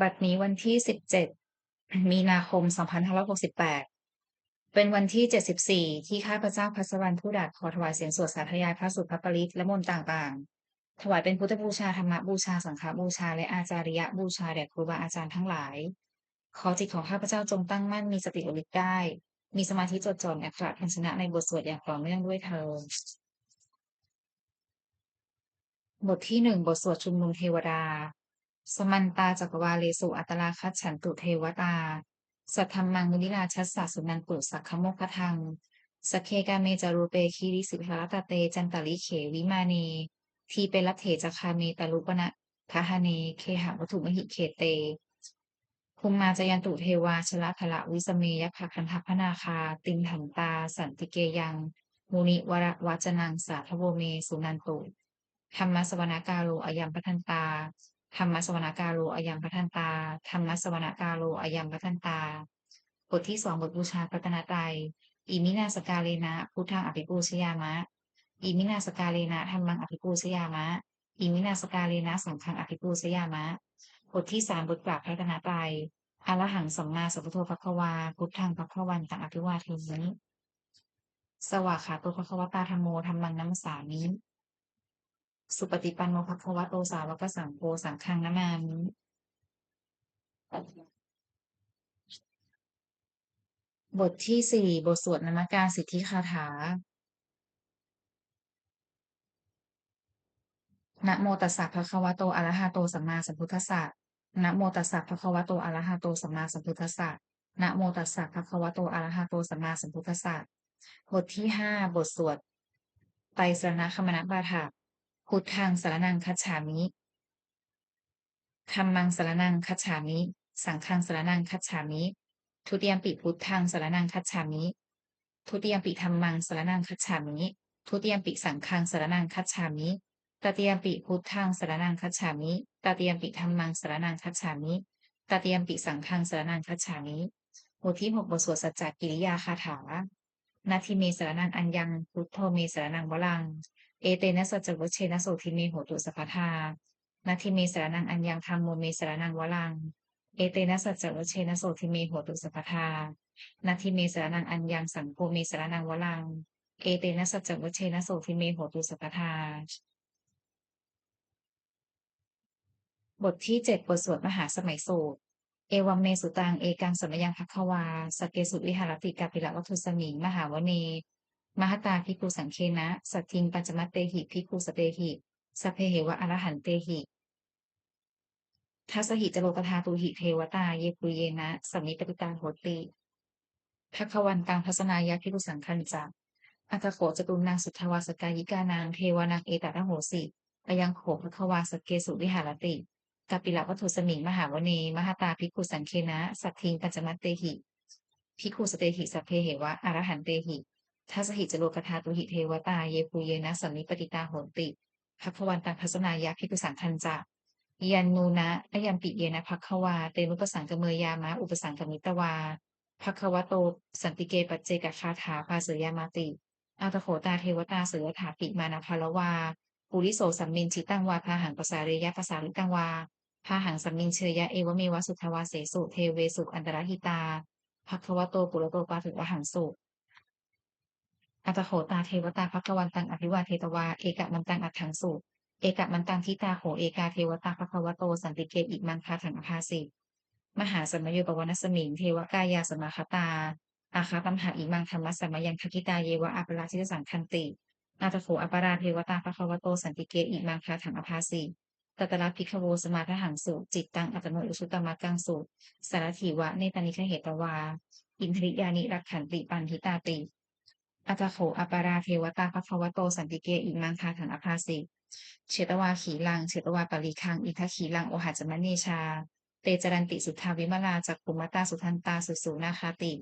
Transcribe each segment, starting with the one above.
บัดนี้วันที่17มีนาคม2568เป็นวันที่74ที่ข้าพเจ้าภัสวรรณผู้ดาษขอถวายเสียงสวดสาธยายพระสุตพระปริตรและมนต์ต่างๆถวายเป็นพุทธบูชาธรรมบูชาสังฆบูชาและอาจาริยบูชาแด่ครูบาอาจารย์ทั้งหลายขอจิตของข้าพเจ้าจงตั้งมั่นมีสติระลึกได้มีสมาธิจดจ่อในอักขระพันชนะในบทสวดอย่างต่อเนื่องด้วยเทอญบทที่1บทสวดชุมนุมเทวดาสมันตาจักรวาเลสุอัตราคัจฉันตุเทวตาสัทธัมมังมุนิราชัสสะสุนันตุสักขโมคคทังสคเคกาเมจารูเปคีริสิภารตเตจันตลิเขวิมาเนทีเปรัตเถจคาเมตาลุปนะทหเนเคหะวัตถุมหิเขเตภูมมาจยันตุเทวาชละพละวิสเมยภคันทัพพนาคาติงหันตาสันติเกยังมุนิวรวจนังสาทโวเมสุนันตุธรรมสวนากาโลอยัมปทันตาธรรมสวนากาโลอยัมปทันตาธรรมสวนากาโลอยัมปทันตาบทที่2บทบูชารัตนตรัยอิมินาสกาเลนะพุทธังอภิปูชยามะอิมินาสกาเลนะธัมมังอภิปูชยามะอิมินาสกาเลนะสังฆังอภิปูชยามะบทที่3บทกราบพระรัตนตรัย อะระหังสัมมาสัมพุทโธภควาพุทธังภควันตังอภิวาเทมิสวากขาโตภควตาธัมโมธัมมังนัมสสามิสุปฏิปันโนภควโตสาวกสังโฆสังฆังนามามิบทที่4บทสวดนมัสการสิทธิคาถานะโมตัสสะภะคะวะโตอะระหะโตสัมมาสัมพุทธัสสะนะโมตัสสะภะคะวะโตอะระหะโตสัมมาสัมพุทธัสสะนะโมตัสสะภะคะวะโตอะระหะโตสัมมาสัมพุทธัสสะบทที่5บทสวดไตรสรณคมนบาทะพุทธังสรณังคัจฉามิธัมมังสรณังคัจฉามิสังฆังสรณังคัจฉามิทุติยมปิพุทธังสรณังคัจฉามิทุติยมปิธัมมังสรณังคัจฉามิทุติยมปิสังฆังสรณังคัจฉามิ ตติยมปิพุทธังสรณังคัจฉามิตติยมปิธัมมังสรณังคัจฉามิตติยมปิสังฆังสรณังคัจฉามิบทที่6บทสวดสัจจกิริยาคาถานาทิเมสรณังอัญญังพุทโธเมสรณังวรังเอเตนะสัจจวัชเชนะโสทิเมโหตุสัพพทานาทิเมสรณังอัญญังธัมโมเมสรณังวรังเอเตนะสัจจวัชเชนะโสทิเมโหตุสัพพทานาทิเมสรณังอัญญังสังโฆเมสรณังวรังเอเตนะสัจจวัชเชนะโสทิเมโหตุสัพพทา บทที่7บทสวดมหาสมัยสูตรเอวัมเมสุตังเอกังสมยังภัคควาสกเกสุวิหารติกาปิละวัตถุสมิงมหาวเนมหตาภิกขุสังเคนะสัตทิงปัญจมัตเตหิภิกขุสเตหิสัพเพเหวะอรหันเตหิทัสหิจโลกธาตุหิเทวตาเยปุเยนะสัมมิปติตาโหติภัควันตังทัศนายาภิกขุสังคันจักอัตโขจตุนางสุทธวาสกายิกานางเทวานางเอตระโหสิอยังโขภัควาสกเกสุวิหารติ กัปปิละวัตถุสมิงมหาวเนมหาตาภิกขุสังเคนะสัตถิงปัญจมัตเตหิภิกขุสเตหิสัพเพเหวะอรหันเตหิทัสหิจโลกธาตุหิเทวตาเยปูเยนะสัมมิปติตาโหนติภัควันตังทัศนายะภิกขุสังคันจะยันนูนะอยัมปิเยนะภัควาเตนุปสังกเมยามะอุปสังกมิตวาภัควโตสันติเกปัจเจกคาถาภาเสยามาติอัตโขตาเทวตาเสือถาปิมานาภาลวาปุริโสสัมมินชิตังวาพาหังปสาเรยะปสาลิตังวา พาหังสัมมินเชยะเอวเมวะสุทธวาเสสุเทเวสุอันตรหิตาภควโตปุระโตปาถึงวหังสุอัตโขตาเทวตาภควันตังอภิวาเทตวาเอกะมันตังอัตถังสุเอกะมันตังทิตาโหเอกาเทวตาภควโตสันติเกอิมังคาถังอภาสิมหาสมโยปวนสมิงเทวกายาสมาคตาอาคาตัมหาอิมังธรรมสมยังคกิตาเยวะอัปราชิตสังคันตินาตโขอปาราเทวตาภควโตสันติเกอิมังคาถังอภาสิ ตัตระพิกขโวสมาทหังสุจิตตังอัตโนอุชุตมะกังสุสารถีวะเนตานิคเหตวาอินทริยานิรักขันติปันทิตาติอัตโขอปาราเทวตาภควโตสันติเกอิมังคาถังอภาสิเชตวาขีลังเชตวาปริคังอิทัคขีลังโอหัจมเนชาเตจรันติสุทธาวิมลาจักขุมตาสุทันตาสุสูนาคาติ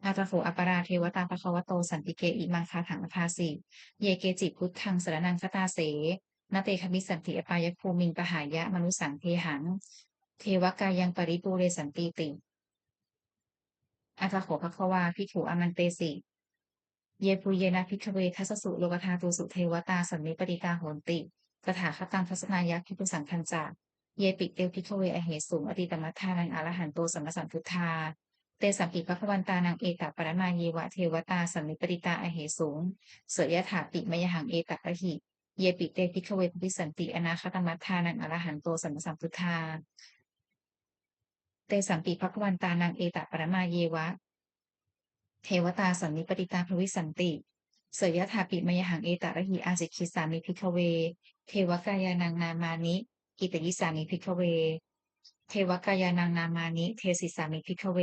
อัตโขอปาราเทวตาภควโตสันติเกอิมังคาถังอภาสิเยเกจิพุทธังสรนังคตาเส นาเตคมิสันติอปายภูมิงปหายะมนุสังเทหังเทวกายังปริปูเรสันติติอัตโขภควาภิกขุอมันเตสิเยปุเยนะภิกขเวทัสสุโลกธาตุสุเทวตาสัมมิปติตาโหนติตถาคตังทัศนายะภิกขุสังคัญจา เยปิเตพิกขเวอเหสุงอติตมัฏฐานังอรหันโตสัมมาสัมพุทธาเตสัมปิภควันตานังเอตปรมาเยวะเทวตาสัมมิปริตาอเหสุงเสยยถาปิมยหังเอตปะหิเยปิเตพิกขเวภวิสันติอนาคตมัฏฐานังอรหันโตสัมมาสัมพุทธาเตสัมปิภควันตานังเอตปรมาเยวะเทวตาสัมมิปริตาภวิสันติเสยยถาปิมยหังเอตระหิอาสิคิสามิภิกขเวเทวกายานังนามานิอิตยิสามิภิกขเวเทวกายานังนามานิเทสิสามิภิกขเว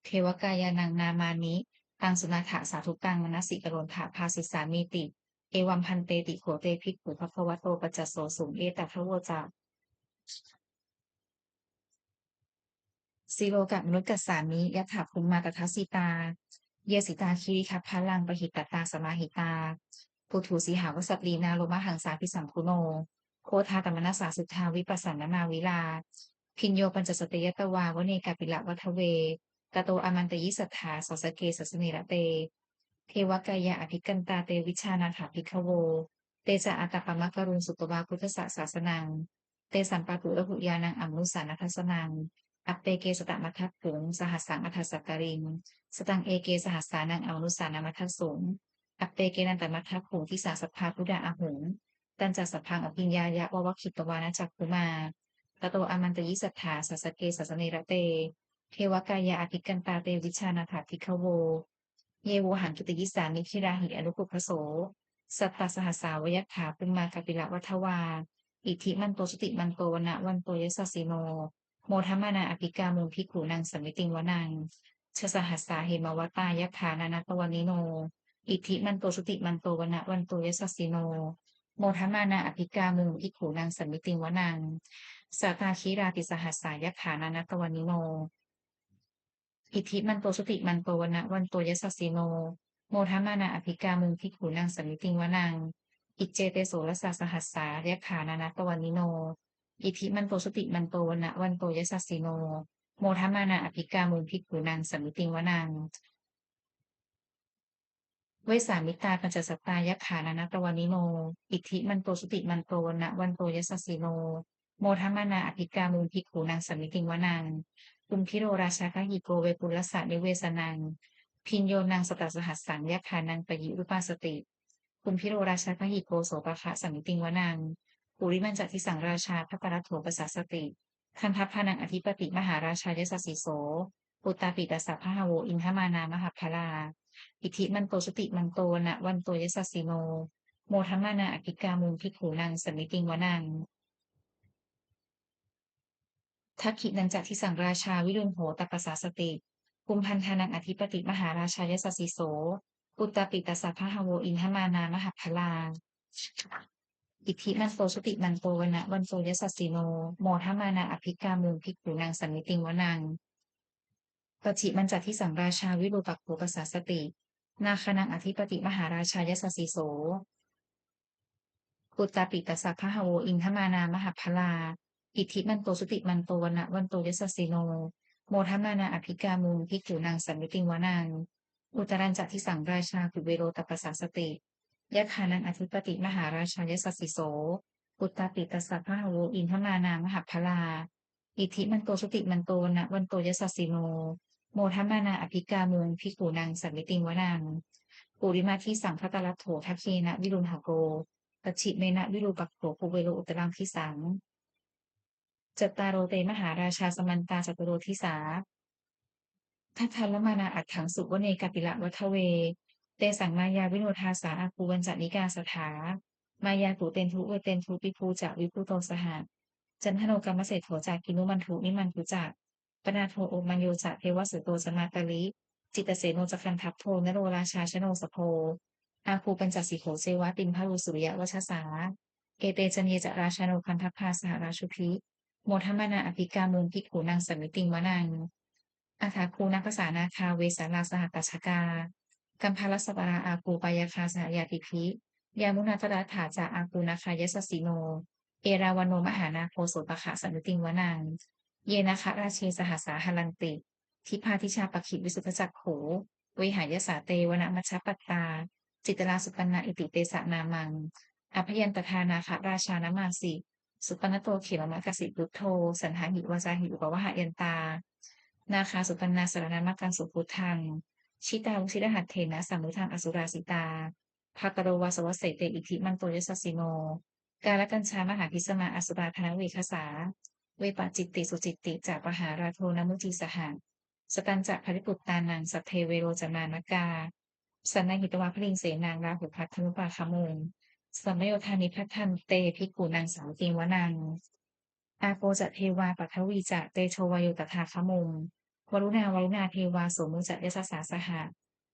เทวกายานังนามานิตังสุนาถาสาธุตังมนสิกโรนถาภาสิสามิติเอวัมพันเตติโขเตภิกขุภควโตปัจจโสสุงเอตทะโวจาสิโลกะมนุษย์กัสสามิยถาภูมิมาตทัสสิตาเยสิตาคิริคัพพลังปหิตตตาสมาหิตาปุถุสีหาวสัปลีนาโลมหังสาพิสัมคุโนโคทาตมนัสสาสุทธาวิปัสสนานาวิลาพิญโยปัญจสติยตวาวเนกาปิละวัทเวกโตอมันตยิสัทธาสสเกสสนิระเตเทวกายะอภิกันตาเตวิชานาถาภิกขโวเตจะอัตตปมะกรุณสุตวาพุทธศาสนังเตสัมปะตุระหุยานังอัมนุสานัทสนัง อัปเปเกสตมัทถผงสหัสสังอัฏฐสักการิงสตังเอเกสหัสสานังอนุสานามัทถสงอัปเปเกนันตมัทถผงที่สาสัพพาพุดาอาหงตันจัสัพพังอภิญญายะวะวคิตวานะจักคุมาตโตอมันตยิสัทธาสัสเกสัสเนระเตเทวกายาอภิกันตาเตวิชานาถาภิกขโวเยโวหังกิตยิสานิชิราหิอนุปุพโสสัตตสหัสสาวยถาปุมมากปิละวัฏวาอิทิมันโตสติมันโตวนะวันโตยสัสสิโน โมทัมมานาอภิกามุภิกขุนังสมมิติงวนังชสหัสสาเหมวตายะฐานานาตวนิโนอิทธิมันโตสุติมันโตวนะวันโตยสัสสิโนโมทัมมานาอภิกามุภิกขุนังสมมิติงวนังสาตาคิราติสหัสสายะฐานานาตวนิโนอิทธิมันโตสุติมันโตวนะวันโตยสัสสิโนโมทัมมานาอภิกามุภิกขุนังสมมิติงวนังอิจเจเตโสรสสหัสสายะฐานานาตวนิโนอิทธิมันโตสุติมันโตวนะวันโตยสัสสิโนโมทัมมานาอภิกามุภิกขุนังสัมมิติงวนังเวสามิตาปัญจสัตตายะขานานาตวานิโนอิทธิมันโตสุติมันโตวนะวันโตยสัสสิโนโมทัมมานาอภิกามุภิกขุนังสัมมิติงวนังกุมพิโรราชากหิโกเวปุลสสะนิเวสนังพินโยนังสตัสสหัสสังยะขานังปยิรุปาสติกุมพิโรราชากหิโกโสปะคะสัมมิติงวนังปุริมันจติสังราชาพระปรัตโถปสสสติคันทัพพานังอธิปติมหาราชายสัสสิโสปุตตาปิตัสสะพะหะโวอินทมานามหพลาอิทธิมันโตสุติมันโตนะวันโตยสัสสิโนโมทัมมานาอภิกามุภิกขุนังสมิติงวนังทักขินันจะทิสังราชาวิรุณโหตปัสสาสติกุมพันธานังอธิปติมหาราชายสัสสิโสปุตตาปิตัสสะพะหะโวอินทมานามหพลาอิทธิมันโตสุติมันโตวนะวันโตยสัสสิโนโมทัมมานาอภิกามุภิกขุนังสมิติงวนังปฏิมันจัดที่สังราชาวิรูปักโขปัสสาสตินาคนังอธิปติมหาราชายสัสสิโสปุตตาปิตัสสะพะหะโวอินทมานามหพลาอิทธิมันโตสุติมันโตวนะวันโตยสัสสิโนโมทัมมานาอภิกามุภิกขุนังสัมมิติงวนังอุตรัญจัที่สังราชาคือเวโรตปัสสาสติยะคานังอธิปติมหาราชายสัสสิโสปุตตาปิตัสสะพะหะโวอินทมานามหพลาอิทธิมันโตสุติมันโตวนะวันโตยสัสสิโนโมทัมมานาอภิกามุงภิกขุนังสัมมิติงวนังปุริมาทิสังคตลัตโถทัคเคนะวิรุณหโกตัชิเมนะวิรูปักโขภูเวโรอุตรังทิสังจัตตารโรเตมหาราชาสมันตาจตุโรทิสาทัทธัลลมานาอัฏฐังสุวเนกาปิละวัทเวเตสังมายาวิโนทาสาอาคูวันจนิกาสถามายาปุเตนทุเวเตนทุปิภูจะวิภูโตสหะจันทโนกรรมเศรษโถจากกินุมันทุนิมันทุจักปนาโทโอมันโยจะเทวสุโตสมาตาลิจิตเสโนจักันทัพโทนโรราชาชโนสโพอาคูปัญจสิโขเซวะติมพารุสุริยวัชสาเกเตจันเยจะราชาโนคันทัพพาสหราชุพิโมทัมมานาอภิกามุงภิกขุนังสัมมิติงวนังอาถาคูนักภาษานาคาเวสาลาสหัตตชกากัมพาลสปาราอาคูปายาคาสหยาติพิยามุนาตระถาจาอาคูนาคายสสิโนเอราวันโนมหานาโคโสปะคะสันติงวนังเยนะคะราเชสหัสสาหลันติทิพาทิชาปคิวิสุทธจักโขเวหายสาเตวนะมัชฌปัตตาจิตราสุปันนาอิติเตสะนามังอภยันตทานาคะราชานามาสิ สุปนโตเขมมะกสิพุทโธสันหาหิวาจาหิอุปวหายันตานาคาสุปนนาสรณมักกังสุพุทธังชิตาวุชิรหัตเถนะสัมมุทังอสุราสิตาภากโรวาสวเสเตอิทิมันโตยสสสิโนกาลกัญชามหาพิสมาอสุราธนเวคสาเวปจิตติสุจิตติจากปหาราโทนมุจิสหะสตันจะภริปุตตานังสัพเทเวโรจามานกาสันนหิตวาพลิงเสนางราหุพัทธนุปาคมุงสัมมโยธานิพัทธันเตภิกขุนางสาวติงวนังอาโปจะเทวาปัทวีจะเตโชวโยตถาคมุงวรุณาเทวาโสมุจะยสสาสหะ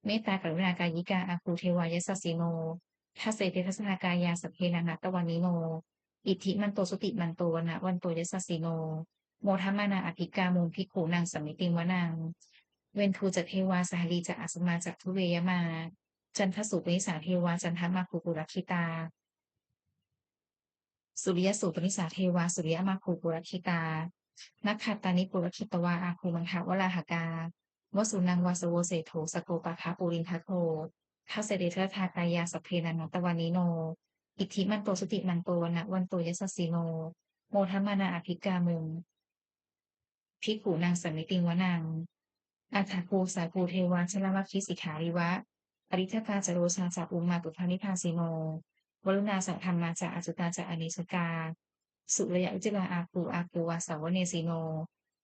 เมตตากรุณากายิกาอาคูเทวายสสสิโนทัสเสเตทัสนากายาสพเพนันตวันนิโนอิทธิมันโตสุติมันโตวนะวันโตยสสสิโนโมทัมมานาอภิกามุงภิกขุนางสมิติงวนังเวนทูจะเทวาสหลีจะอัสมาจะทุเรยมาจันทสุปนิสาเทวาจันทมาคุกุรักขิตาสุริยสูปนิสาเทวาสุริยมาคุกุรักขิตานักขัตตานิปุรคิตวาอาคูมันทวราหกาวสุนังวาสโวเสโถสโกปะคาปุรินทัโททัสเสเดเททากายาสพเพนันตวานิโนอิทธิมันโตสุติมันโตวนะวันโตยสสสิโนโมทัมมานาอภิกามุงภิกขุนางสัมมิติงวนังอัฏฐภูสาภูเทวาชลวัคคิสิขาริวะอริทกาจโรชาจากอุมาตุพานิพาสิโนวรุณาสังธรรมาจากอจุตาจากอนิสกาสุรยอุจลาอาคูวาสาวเนสิโน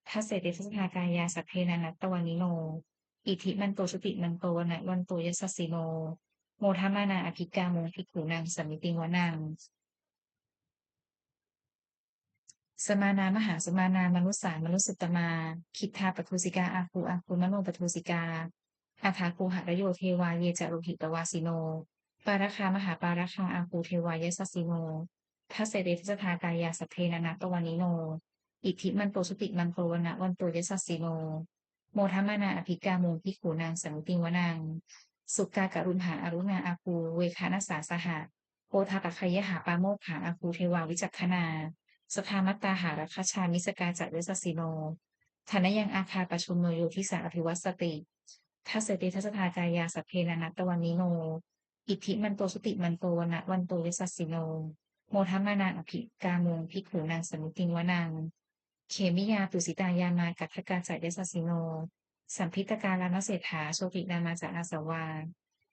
ทัสเสติทัสทากายาสัพเพนันตวานิโนอิทิมันโตสุติมันโตวนะวันโตยสสสิโนโมทัมมานาอภิกาโมภิกขุนางสัมมิติงวนังสมานามหาสมานามนุสสามนุสสุตตมาคิทธาปทุสิกาอาคูมโนปทุสิกาอาคาคูหะระโยเทวาเยจารุหิตวาสิโนปาราคามหาปาราคาอาคูเทวายสสสิโนทัสเสเดทัสทากายาสัพเพนันตวานิโนอิทธิมันโตสุติมันโตวนะวันโตยสสสิโนโมทัมมานาอภิกาโมภิกขุนางสัมมิติงวนังสุกากรุณหาอรุณาอาคูเวคานัสสาสหะโพธาปะคยหาปาโมกขาอาคูเทวาวิจักขนาสภามัตตาหาราคชามิสกาจัดเวสสสิโนฐานะยังอาคาปชุมโนโยทิสาอภิวัสสติทัสเสติทัสทากายาสัพเพนันตวานิโนอิทธิมันโตสุติมันโตวนะวันโตยสสสิโนโมทัมมานาอภิกาโมภิกขุนางสมุติงวนังเขมิยาตุสิตายามากัตถกาจัดเวสสสิโนสัมพิตการานเศรษฐาโชตินามาจากอาสวา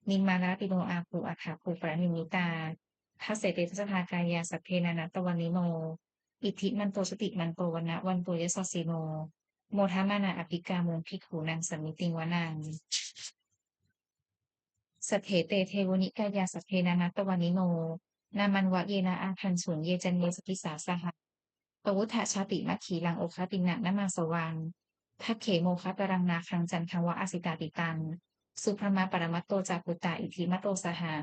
นิมมาลาปิโนอาภูอัฏฐาภูปรณิมิตาทัสเสติทัสทากายาสัพเพนันตวานิโนอิทธิมันโตสุติมันโตวนะวันโตยสสสิโนโมทัมมานาอภิกาโมภิกขุนางสมิติงวนังสัทเถเตเทวนิกายาสัพเพนานัตตวานิโนนามันวะเยนาอาคันสุนเยจันเยสกิสาสหะปวุฒชาติมัคคีลังโอคตินะนมาสวังทักเขโมคะตรังนาคังจันทังวะอสิตาติตังสุพรมาปรมัตโตจากุตตาอิทิมัตโตสหะ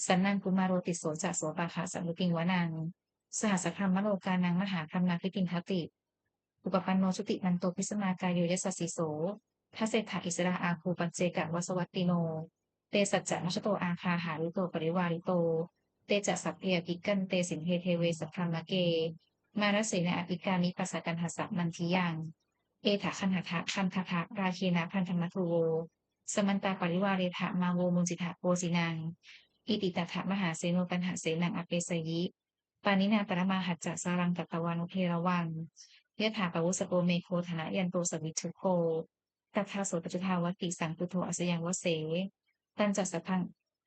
สันนังกุมาโรติโสจะโสปาคะสัมมุติงวนังสหัสครัมมโลกานังมหาครัมนาคิตินทติอุปปันโนชุติมันโตพิสมากายโยยสสสิโสทัสเศถาอิสราอาคูปัจเจกะวสวัตติโนเตสัจจะมัชโตอาคาหาริโตปริวาริโตเตจะสัพเพอภิกันเตสินเทเทเวสัพพมะเกมารเสนาอภิกามิปัสสกันหัสสะมันทิยังเอถาคันหทะคันทะราเคนะพันธมัทุโวสมันตาปริวาเรถะมาโวมุจิถาโกสินังอิติตถะมหาเสโนปัญหาเสนังอเปสยิปานินาปรมาหัจจะสารังกัตตวานุเพรวังยะถาปวุสโกเมโคธนะยันโตสวิทุโคตัทธาโสปจุทาวัตติสังกุโทอัสยังวเสตันจัสสะพัง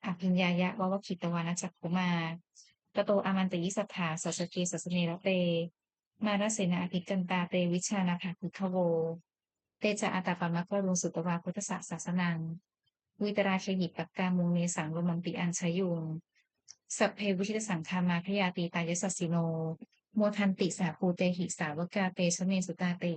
อภิญญายะววคิตวานะจักขุมาตโตอามันตยิสัทธาสัสเกสัสเนระเตมารเสนาอภิกันตาเตวิชานาภาคุทโวเตจะอาตาปมะกะรุงสุตวาพุทธศาสนังวิตราเคหิปักกามุงเนสังโรมันติอัญชยุงสัพเพวิชิตสังฆามาพยาตีตายสสสิโนโมทันติสาภูเตหิสาวกาเตชเนสุตาติ